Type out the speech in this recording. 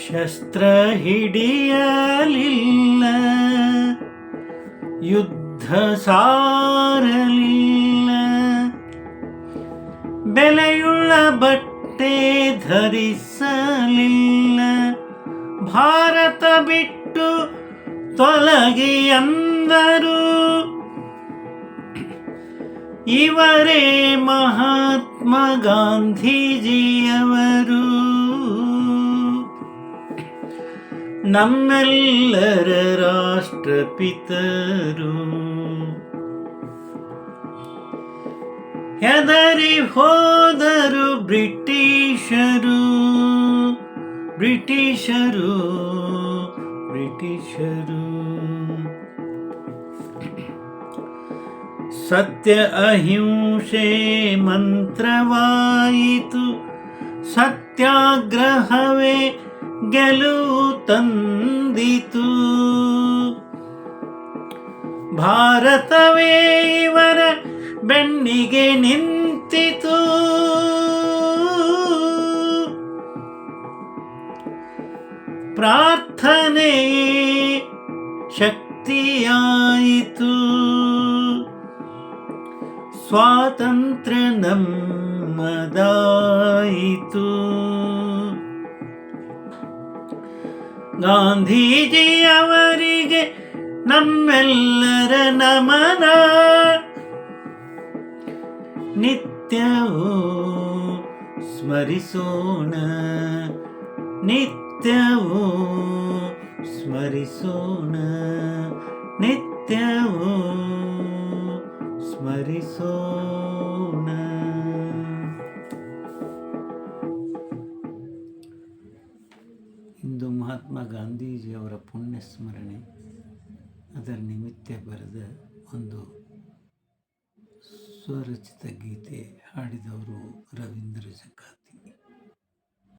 ಶಸ್ತ್ರ ಹಿಡಿಯಲಿಲ್ಲ, ಯುದ್ಧ ಸಾರಲಿಲ್ಲ, ಬೆಲೆಯುಳ್ಳ ಬಟ್ಟೆ ಧರಿಸಲಿಲ್ಲ, ಭಾರತ ಬಿಟ್ಟು ತೊಲಗಿ ಅಂದರು. ಇವರೇ ಮಹಾತ್ಮ ಗಾಂಧೀಜಿಯವರು, ನಮ್ಮೆಲ್ಲರ ರಾಷ್ಟ್ರಪಿತರು. ಹೆದರಿ ಹೋದರು ಬ್ರಿಟಿಷರು, ಬ್ರಿಟಿಷರು, ಬ್ರಿಟಿಷರು. ಸತ್ಯ ಅಹಿಂಸೆ ಮಂತ್ರವಾಯಿತು, ಸತ್ಯಾಗ್ರಹವೇ ಗೆಲುವು ತಂದಿತು. ಭಾರತವೇ ಇವರ ಬೆನ್ನಿಗೆ ನಿಂತಿತು. ಪ್ರಾರ್ಥನೆಯೇ ಶಕ್ತಿಯಾಯಿತು, ಸ್ವಾತಂತ್ರ್ಯ ನಮ್ಮದಾಯಿತು. ಗಾಂಧೀಜಿಯವರಿಗೆ ನಮ್ಮೆಲ್ಲರ ನಮನ. ನಿತ್ಯವೂ ಸ್ಮರಿಸೋಣ, ನಿತ್ಯವೂ ಸ್ಮರಿಸೋಣ, ನಿತ್ಯವೂ ಸ್ಮರಿಸೋಣ. ಇಂದು ಮಹಾತ್ಮ ಗಾಂಧೀಜಿಯವರ ಪುಣ್ಯ ಸ್ಮರಣೆ. ಅದರ ನಿಮಿತ್ತ ಬರೆದ ಒಂದು ಸ್ವರಚಿತ ಗೀತೆ. ಹಾಡಿದವರು ರವೀಂದ್ರ ಜಕಾತ್.